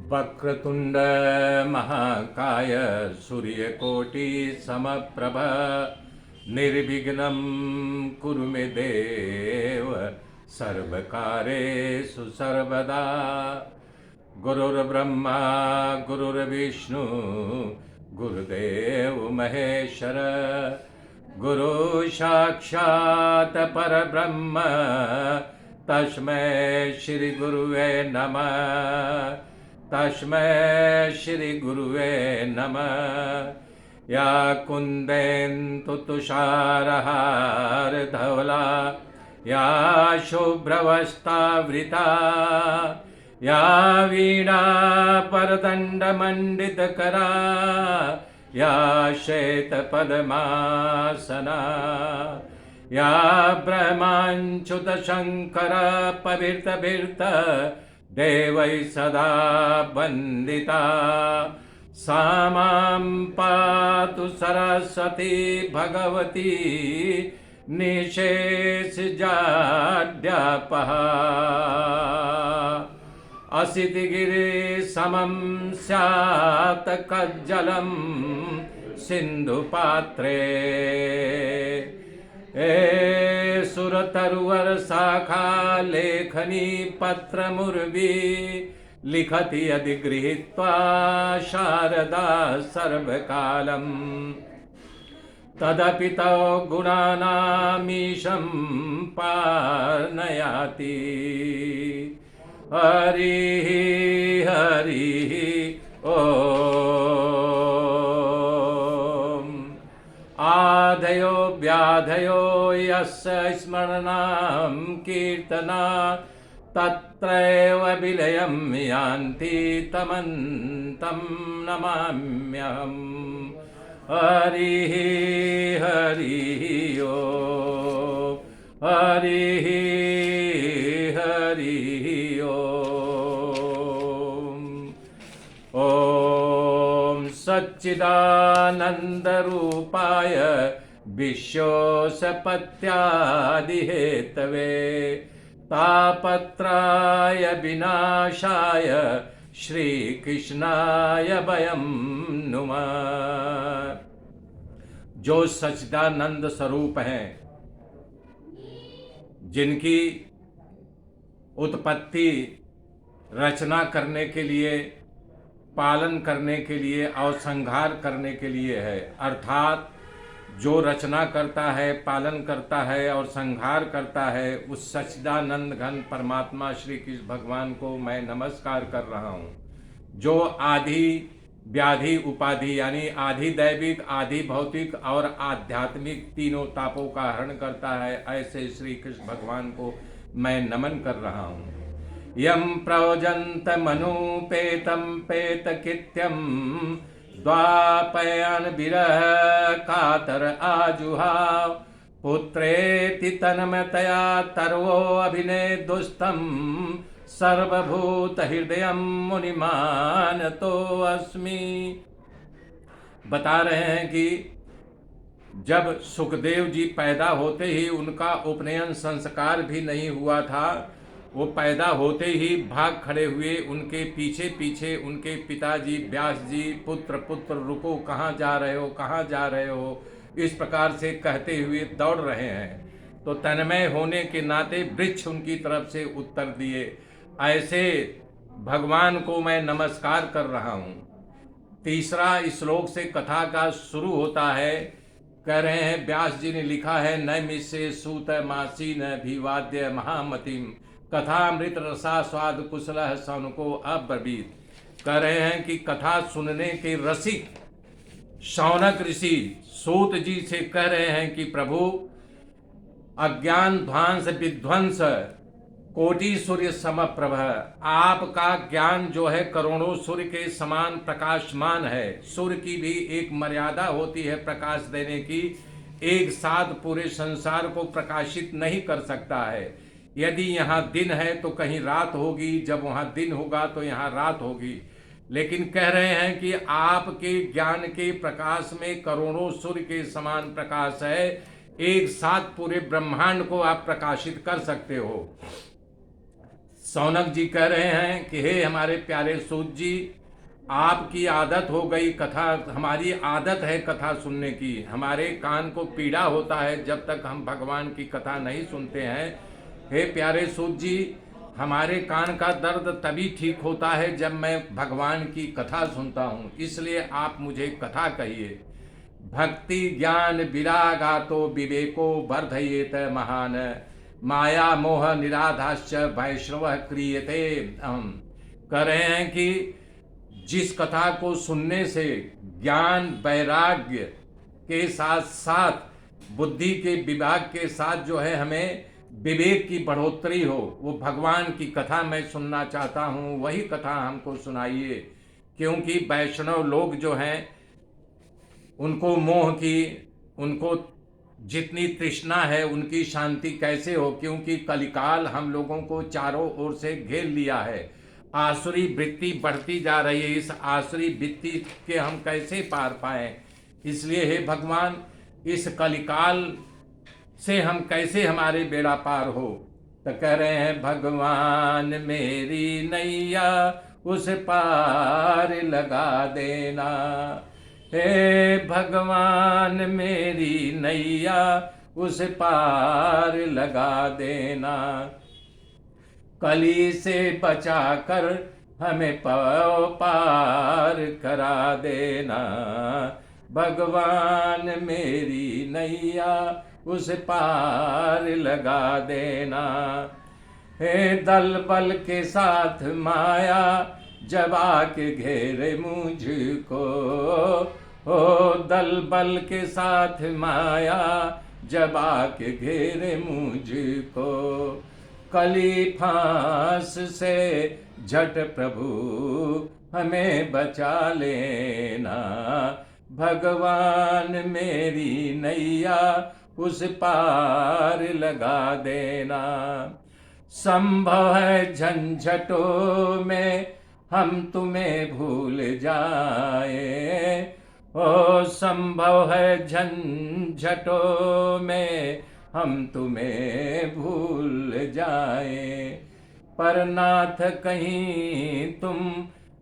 वक्रतुंड महाकाय सूर्यकोटि समप्रभ निर्विघ्नं कुरु मे देव सर्वकार्येषु सर्वदा। गुरुर्ब्रह्मा गुरुर्विष्णु गुरुदेव महेश्वर गुरु साक्षात् परब्रह्म तस्मै श्री गुरुवे नमः। तस्मै श्री गुरुवे नमः। या कुन्देन्दु तुषारहार धवला या शुभ्रवस्त्रावृता या वीणा परदण्डमण्डितकरा या श्वेतपद्मासना या ब्रह्माच्युतशङ्कर पवित्रभिर्त देवै सदा वन्दिता। सा मां पातु सरस्वती भगवती निशेषजाड्यापः। असितगिरिसमं स्यात् कज्जलं सिन्धुपात्रे सुरतरुवर शाखा लेखनी पत्रमुर्वी लिखति यदि गृहीत्वा शारदा सर्वकालम् तदपि तव गुणानामीशं पार्णयाति। हरिः हरिः ॐ। आधयो व्याधयो यस्य स्मरणां कीर्तना तत्रैव विलयं यान्ति तमन्तं नमाम्यहम्। हरिः हरिः ॐ। हरिः हरिः ॐ। ॐ सच्चिदानन्दरूपाय विश्वोत्पत्त्यादिहेतवे तापत्राय विनाशाय श्री कृष्णाय वयं नुमः। जो सच्चिदानंद स्वरूप हैं, जिनकी उत्पत्ति रचना करने के लिए, पालन करने के लिए और संहार करने के लिए है, अर्थात जो रचना करता है, पालन करता है और संहार करता है, उस सच्चिदानंद घन परमात्मा श्री कृष्ण भगवान को मैं नमस्कार कर रहा हूँ। जो आदि व्याधि उपाधि यानी आधि दैविक, आधि भौतिक और आध्यात्मिक तीनों तापों का हरण करता है, ऐसे श्री कृष्ण भगवान को मैं नमन कर रहा हूँ। यम प्रवजंत मनुपेतम पेतकित्यम द्वापयन विरह कातर आजुहाव पुत्रेति तन्मयतया तर्वो अभिनय दुस्तम सर्वभूत हृदय मुनिमान तो अस्मि। बता रहे हैं कि जब सुखदेव जी पैदा होते ही उनका उपनयन संस्कार भी नहीं हुआ था, वो पैदा होते ही भाग खड़े हुए, उनके पीछे पीछे उनके पिताजी व्यास जी पुत्र पुत्र रुको, कहाँ जा रहे हो, कहाँ जा रहे हो, इस प्रकार से कहते हुए दौड़ रहे हैं। तो तन्मय होने के नाते वृक्ष उनकी तरफ से उत्तर दिए। ऐसे भगवान को मैं नमस्कार कर रहा हूँ। तीसरा श्लोक से कथा का शुरू होता है। कह रहे हैं, व्यास जी ने लिखा है, न मिसे सूत मासी न भिवाद्य महामतिम कथामृत रसा स्वाद कुशल सौनको अब्रवीत। कह रहे हैं कि कथा सुनने के रसिक शौनक ऋषि सूत जी से कह रहे हैं कि प्रभु, अज्ञान ध्वंस विध्वंस कोटि सूर्य समप्रभ, आपका ज्ञान जो है करोड़ों सूर्य के समान प्रकाशमान है। सूर्य की भी एक मर्यादा होती है प्रकाश देने की, एक साथ पूरे संसार को प्रकाशित नहीं कर सकता है। यदि यहाँ दिन है तो कहीं रात होगी, जब वहाँ दिन होगा तो यहाँ रात होगी। लेकिन कह रहे हैं कि आपके ज्ञान के प्रकाश में करोड़ों सूर्य के समान प्रकाश है, एक साथ पूरे ब्रह्मांड को आप प्रकाशित कर सकते हो। सौनक जी कह रहे हैं कि हे हमारे प्यारे सूत जी, आपकी आदत हो गई कथा, हमारी आदत है कथा सुनने की, हमारे कान को पीड़ा होता है जब तक हम भगवान की कथा नहीं सुनते हैं। हे प्यारे सूत जी, हमारे कान का दर्द तभी ठीक होता है जब मैं भगवान की कथा सुनता हूँ, इसलिए आप मुझे कथा कहिए। भक्ति ज्ञान विरागातो विवेको वर्धयेत महान, माया मोह निराधाश्च वैष्णव क्रियते। हम कह रहे हैं कि जिस कथा को सुनने से ज्ञान वैराग्य के साथ साथ बुद्धि के विभाग के साथ जो है हमें विवेक की बढ़ोतरी हो, वो भगवान की कथा मैं सुनना चाहता हूँ, वही कथा हमको सुनाइए। क्योंकि वैष्णव लोग जो हैं उनको मोह की, उनको जितनी तृष्णा है उनकी शांति कैसे हो, क्योंकि कलिकाल हम लोगों को चारों ओर से घेर लिया है। आसुरी वृत्ति बढ़ती जा रही है, इस आसुरी वृत्ति के हम कैसे पार पाएं। इसलिए हे भगवान, इस कलिकाल से हम कैसे हमारे बेड़ा पार हो। तो कह रहे हैं भगवान मेरी नैया उस पार लगा देना, हे भगवान मेरी नैया उस पार लगा देना, कली से बचा कर हमें पार करा देना, भगवान मेरी नैया उस पार लगा देना। हे दल बल के साथ माया जब आके घेरे मुझको, हो दल बल के साथ माया जब आके घेरे मुझको, कली फांस से झट प्रभु हमें बचा लेना, भगवान मेरी नैया उस पार लगा देना। संभव है झंझटों में हम तुम्हें भूल जाए, ओ संभव है झंझटों में हम तुम्हें भूल जाए, पर नाथ कहीं तुम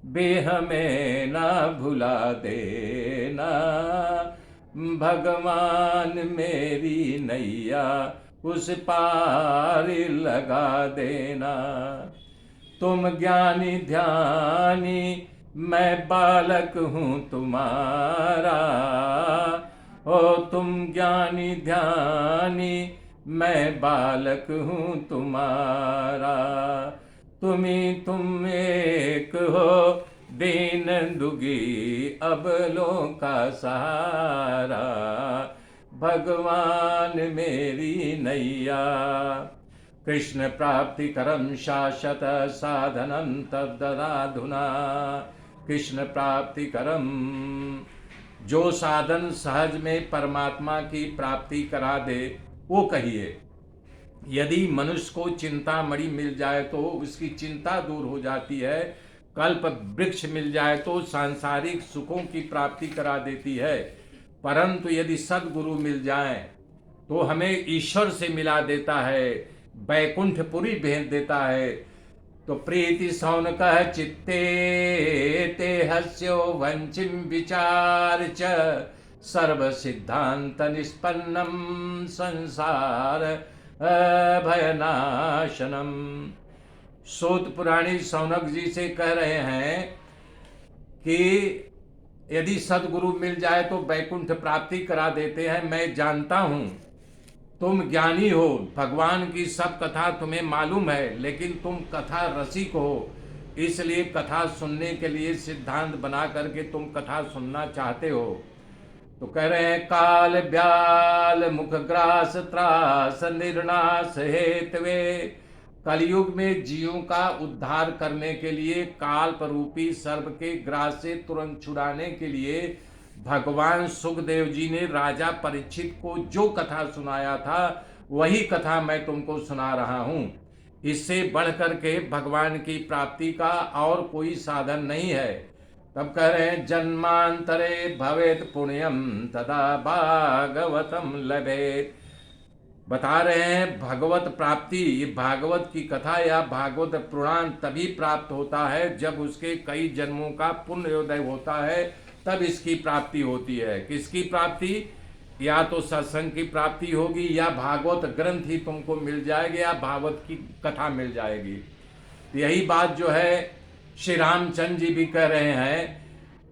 भी हमें ना भुला देना, भगवान मेरी नैया उस पार लगा देना। तुम ज्ञानी ध्यानी मैं बालक हूँ तुम्हारा, ओ तुम ज्ञानी ध्यानी मैं बालक हूँ तुम्हारा, तुम एक हो दीन दुगी अबलों का सहारा, भगवान मेरी नैया। कृष्ण प्राप्ति करम शाश्वत साधनम तद्ददाधुना, कृष्ण प्राप्ति करम, जो साधन सहज में परमात्मा की प्राप्ति करा दे वो कहिए। यदि मनुष्य को चिंतामणि मिल जाए तो उसकी चिंता दूर हो जाती है, कल्प वृक्ष मिल जाए तो सांसारिक सुखों की प्राप्ति करा देती है, परंतु यदि सद्गुरु मिल जाए तो हमें ईश्वर से मिला देता है, बैकुंठपुरी भेज देता है। तो प्रीति सौनकः चित्ते ते हस्यो वंचिम विचार च, सर्व सिद्धांत निष्पन्नम संसार भयनाशनम। सूत पुराणी सौनक जी से कह रहे हैं कि यदि सदगुरु मिल जाए तो बैकुंठ प्राप्ति करा देते हैं। मैं जानता हूँ तुम ज्ञानी हो, भगवान की सब कथा तुम्हें मालूम है, लेकिन तुम कथा रसिक हो, इसलिए कथा सुनने के लिए सिद्धांत बना करके तुम कथा सुनना चाहते हो। तो कह रहे हैं काल ब्याल मुख ग्रास त्रास निर्नाश हेतवे, कलयुग में जीवों का उद्धार करने के लिए काल्प रूपी सर्प के ग्रास से तुरंत छुड़ाने के लिए भगवान सुखदेव जी ने राजा परीक्षित को जो कथा सुनाया था वही कथा मैं तुमको सुना रहा हूँ। इससे बढ़कर के भगवान की प्राप्ति का और कोई साधन नहीं है। तब कह रहे हैं जन्मांतरे भवेत पुण्यम तदा भागवतम लभेत, बता रहे हैं भगवत प्राप्ति, ये भागवत की कथा या भागवत पुराण तभी प्राप्त होता है जब उसके कई जन्मों का पुण्योदय होता है, तब इसकी प्राप्ति होती है। किसकी प्राप्ति? या तो सत्संग की प्राप्ति होगी, या भागवत ग्रंथ ही तुमको मिल जाएगी, या भागवत की कथा मिल जाएगी। यही बात जो है श्री रामचंद्र जी भी कह रहे हैं,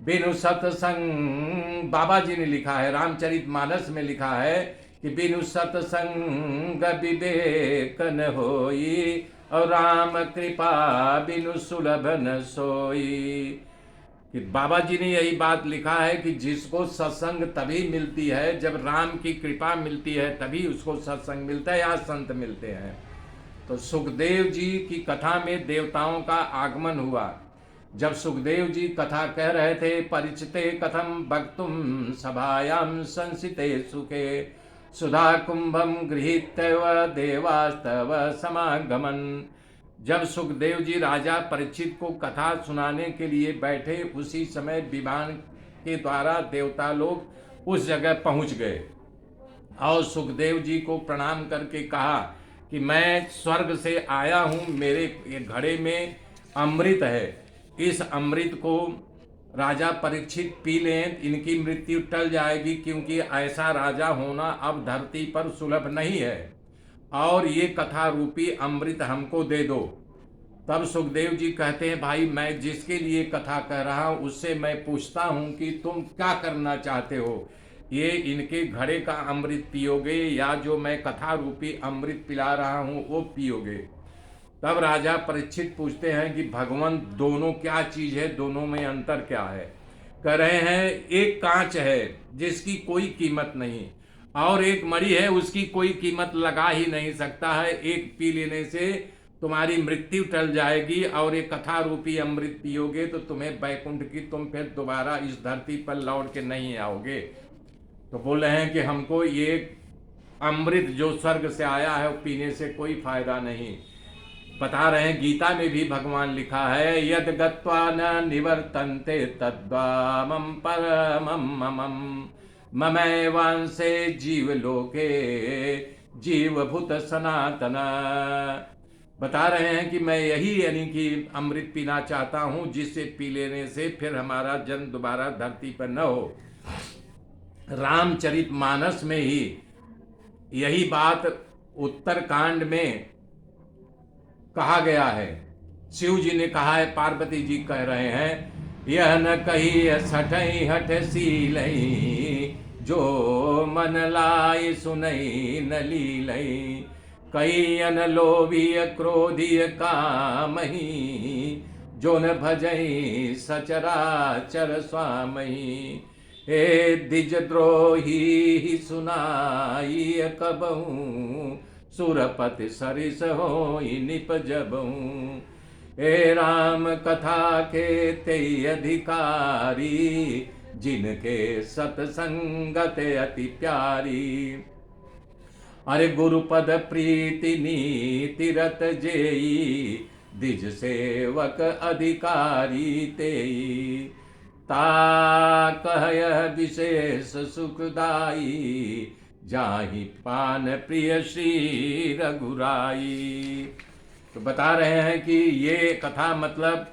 बिनु सत्संग, बाबा जी ने लिखा है, रामचरितमानस में लिखा है कि बिनु सत्संग विवेक न होई, और राम कृपा बिनु सुलभ न सोई। कि बाबा जी ने यही बात लिखा है कि जिसको सत्संग तभी मिलती है जब राम की कृपा मिलती है, तभी उसको सत्संग मिलता है या संत मिलते हैं। तो सुखदेव जी की कथा में देवताओं का आगमन हुआ। जब सुखदेव जी कथा कह रहे थे, परिचिते कथम वक्तुम सभायाम संसिते सुखे, सुधा कुंभम गृहीत्यव देवास्तव समागमन। जब सुखदेव जी राजा परीक्षित को कथा सुनाने के लिए बैठे, उसी समय विमान के द्वारा देवता लोग उस जगह पहुंच गए और सुखदेव जी को प्रणाम करके कहा कि मैं स्वर्ग से आया हूं, मेरे ये घड़े में अमृत है, इस अमृत को राजा परीक्षित पी लें, इनकी मृत्यु टल जाएगी, क्योंकि ऐसा राजा होना अब धरती पर सुलभ नहीं है, और ये कथा रूपी अमृत हमको दे दो। तब सुखदेव जी कहते हैं, भाई मैं जिसके लिए कथा कह रहा हूँ उससे मैं पूछता हूँ कि तुम क्या करना चाहते हो, ये इनके घड़े का अमृत पियोगे या जो मैं कथा रूपी अमृत पिला रहा हूँ वो पियोगे। तब राजा परीक्षित पूछते हैं कि भगवान दोनों क्या चीज है, दोनों में अंतर क्या है। कह रहे हैं एक कांच है जिसकी कोई कीमत नहीं, और एक मणि है उसकी कोई कीमत लगा ही नहीं सकता है, एक पी लेने से तुम्हारी मृत्यु टल जाएगी, और एक कथा रूपी अमृत पियोगे तो तुम्हें वैकुंठ की, तुम फिर दोबारा इस धरती पर लौट के नहीं आओगे। तो बोल रहे हैं कि हमको ये अमृत जो स्वर्ग से आया है वो पीने से कोई फायदा नहीं। बता रहे हैं गीता में भी भगवान लिखा है, यद गत्वा न निवर्तन्ते तद्वामं परमं ममं ममैवांसे जीवलोके जीवभूत सनातन। बता रहे हैं कि मैं यही यानी कि अमृत पीना चाहता हूँ जिससे पी लेने से फिर हमारा जन्म दोबारा धरती पर न हो। रामचरितमानस में ही यही बात उत्तरकांड में कहा गया है। शिव जी ने कहा है, पार्वती जी कह रहे हैं, यह न कही सठई हठ सीलई, जो मन लाई सुनई न लीलई, कई अन लोभीय क्रोधीय कामही, जो न भजई सचराचर स्वामही। हे द्विजद्रोही सुनाई कबहू, सुरपति सरिस होई निपजबहू। हे राम कथा के ते अधिकारी, जिनके सतसंगत अति प्यारी। अरे गुरुपद प्रीति नीति रत जेई, द्विज सेवक अधिकारी तेई। ता कह विशेष सुखदाई, जाहि पान प्रिय श्री रघुराई। तो बता रहे हैं कि ये कथा मतलब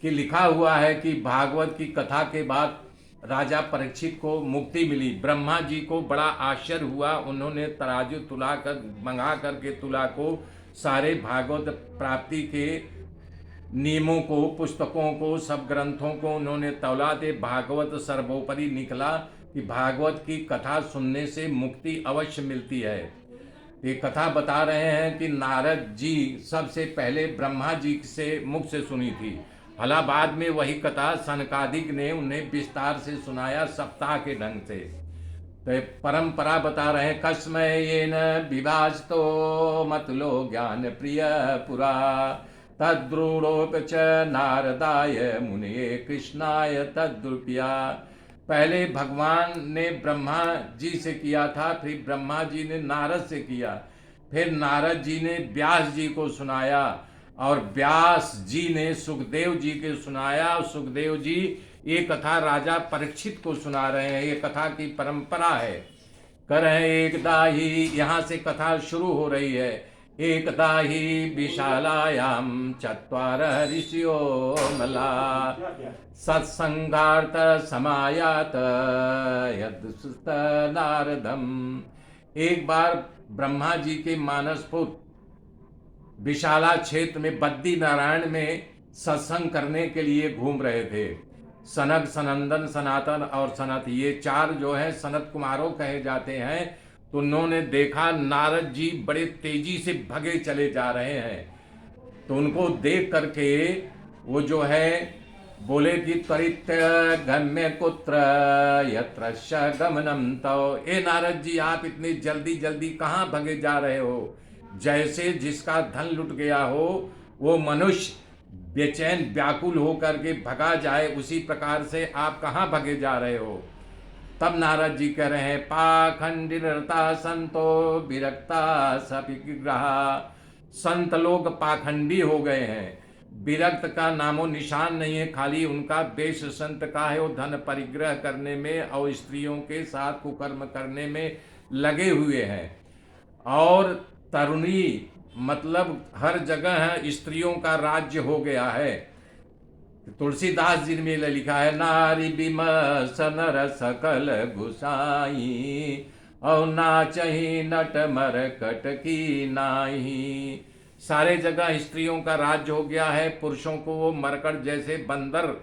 कि लिखा हुआ है कि भागवत की कथा के बाद राजा परीक्षित को मुक्ति मिली। ब्रह्मा जी को बड़ा आश्चर्य हुआ, उन्होंने तराजू तुला कर मंगा करके तुला को सारे भागवत प्राप्ति के नियमों को, पुस्तकों को, सब ग्रंथों को उन्होंने तौला दे। भागवत सर्वोपरि निकला कि भागवत की कथा सुनने से मुक्ति अवश्य मिलती है। ये कथा बता रहे हैं कि नारद जी सबसे पहले ब्रह्मा जी से मुख से सुनी थी, भला बाद में वही कथा सनकादिक ने उन्हें विस्तार से सुनाया सप्ताह के ढंग से। तो परंपरा बता रहे हैं, कस्मय येन विभास्तो मतलो ज्ञान प्रिय पुरा, तद्रूढ़ोप च नारदाय मुने कृष्णाय तद्रुपया। पहले भगवान ने ब्रह्मा जी से किया था, फिर ब्रह्मा जी ने नारद से किया, फिर नारद जी ने व्यास जी को सुनाया, और व्यास जी ने सुखदेव जी के सुनाया, और सुखदेव जी ये कथा राजा परीक्षित को सुना रहे हैं। ये कथा की परंपरा है करें एकदा ही, यहाँ से कथा शुरू हो रही है। एकदा ही विशालायाम चत्वारः ऋषियो मला सत्संगार्थ समायात यदुस्त नारदम। एक बार ब्रह्मा जी के मानस पुत्र विशाला क्षेत्र में बद्री नारायण में सत्संग करने के लिए घूम रहे थे। सनक, सनंदन, सनातन और सनत, ये चार जो है सनत कुमारों कहे जाते हैं। तो उन्होंने देखा नारद जी बड़े तेजी से भगे चले जा रहे हैं। तो उनको देख करके वो जो है बोले कि त्वरित गम्य कुत्र यत्र गमनम तव। ए नारद जी, आप इतनी जल्दी जल्दी कहाँ भगे जा रहे हो? जैसे जिसका धन लुट गया हो वो मनुष्य बेचैन व्याकुल होकर के भगा जाए, उसी प्रकार से आप कहाँ भगे जा रहे हो? तब नारद जी कह रहे हैं पाखंडिनता संतो विरक्ता सपिग्रहा। संत लोग पाखंडी हो गए हैं, विरक्त का नामो निशान नहीं है, खाली उनका देश संत का है। वो धन परिग्रह करने में और स्त्रियों के साथ कुकर्म करने में लगे हुए हैं। और तरुणी मतलब हर जगह स्त्रियों का राज्य हो गया है। तुलसीदास जी ने लिखा है नारी बिमस नर सकल गुसाई और नाचही नट मर कट की नाही। सारे जगह स्त्रियों का राज्य हो गया है। पुरुषों को वो मरकट जैसे बंदर,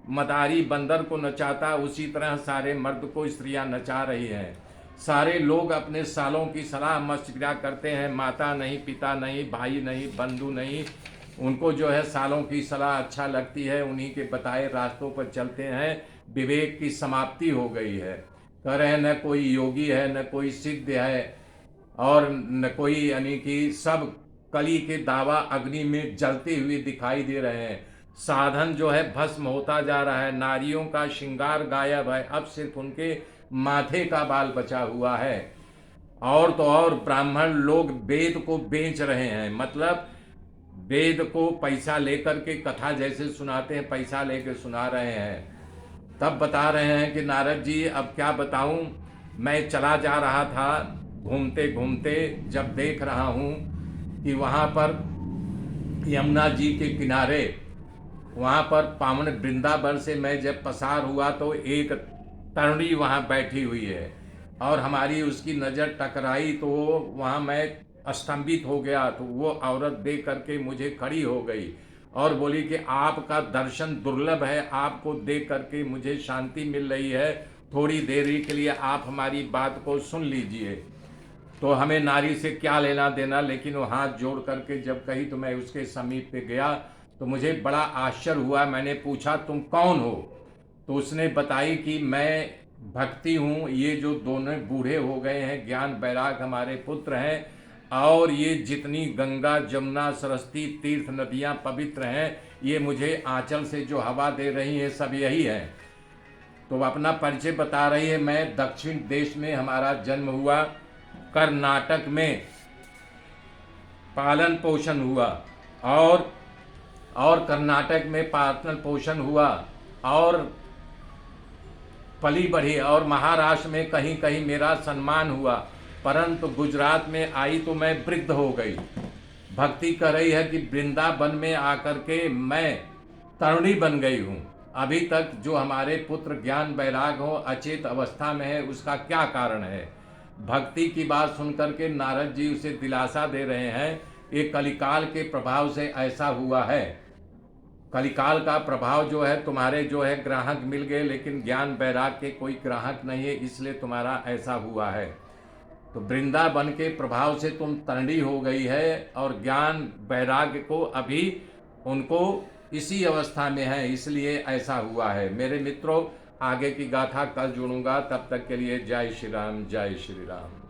मदारी बंदर को नचाता, उसी तरह सारे मर्द को स्त्रियां नचा रही हैं। सारे लोग अपने सालों की सलाह मशविरा करते हैं, माता नहीं, पिता नहीं, भाई नहीं, बंधु नहीं, उनको जो है सालों की सलाह अच्छा लगती है, उन्हीं के बताए रास्तों पर चलते हैं। विवेक की समाप्ति हो गई है। कह रहे हैं न कोई योगी है, न कोई सिद्ध है, और न कोई, यानी कि सब कली के दावा अग्नि में जलते हुए दिखाई दे रहे हैं। साधन जो है भस्म होता जा रहा है। नारियों का श्रृंगार गायब है, अब सिर्फ उनके माथे का बाल बचा हुआ है। और तो और ब्राह्मण लोग वेद को बेच रहे हैं, मतलब वेद को पैसा लेकर के कथा जैसे सुनाते हैं, पैसा लेकर सुना रहे हैं। तब बता रहे हैं कि नारद जी अब क्या बताऊं, मैं चला जा रहा था घूमते घूमते, जब देख रहा हूं कि वहां पर यमुना जी के किनारे, वहां पर पावन वृंदावन से मैं जब पसार हुआ तो एक तरुणी वहां बैठी हुई है और हमारी उसकी नज़र टकराई, तो वहां मैं स्तंभित हो गया। तो वो औरत देख करके मुझे खड़ी हो गई और बोली कि आपका दर्शन दुर्लभ है, आपको देख करके मुझे शांति मिल रही है, थोड़ी देरी के लिए आप हमारी बात को सुन लीजिए। तो हमें नारी से क्या लेना देना, लेकिन वो हाथ जोड़ करके जब कही तो मैं उसके समीप पे गया तो मुझे बड़ा आश्चर्य हुआ। मैंने पूछा तुम कौन हो? तो उसने बताई कि मैं भक्ति हूँ, ये जो दोनों बूढ़े हो गए हैं ज्ञान बैराग हमारे पुत्र हैं, और ये जितनी गंगा जमुना सरस्वती तीर्थ नदियाँ पवित्र हैं, ये मुझे आंचल से जो हवा दे रही है सब यही है। तो अपना परिचय बता रही है। मैं दक्षिण देश में हमारा जन्म हुआ, कर्नाटक में पालन पोषण हुआ, और कर्नाटक में पालन पोषण हुआ और पली बढ़ी, और महाराष्ट्र में कहीं कहीं मेरा सम्मान हुआ, परंतु गुजरात में आई तो मैं वृद्ध हो गई। भक्ति कर रही है कि वृंदावन में आकर के मैं तरुणी बन गई हूँ। अभी तक जो हमारे पुत्र ज्ञान बैराग हो अचेत अवस्था में है, उसका क्या कारण है? भक्ति की बात सुनकर के नारद जी उसे दिलासा दे रहे हैं, ये कलिकाल के प्रभाव से ऐसा हुआ है। कलिकाल का प्रभाव जो है, तुम्हारे जो है ग्राहक मिल गए, लेकिन ज्ञान बैराग के कोई ग्राहक नहीं है, इसलिए तुम्हारा ऐसा हुआ है। तो वृंदावन के प्रभाव से तुम तरुणी हो गई है, और ज्ञान बैराग्य को अभी उनको इसी अवस्था में है, इसलिए ऐसा हुआ है। मेरे मित्रों, आगे की गाथा कल जुड़ूंगा, तब तक के लिए जय श्री राम, जय श्री राम।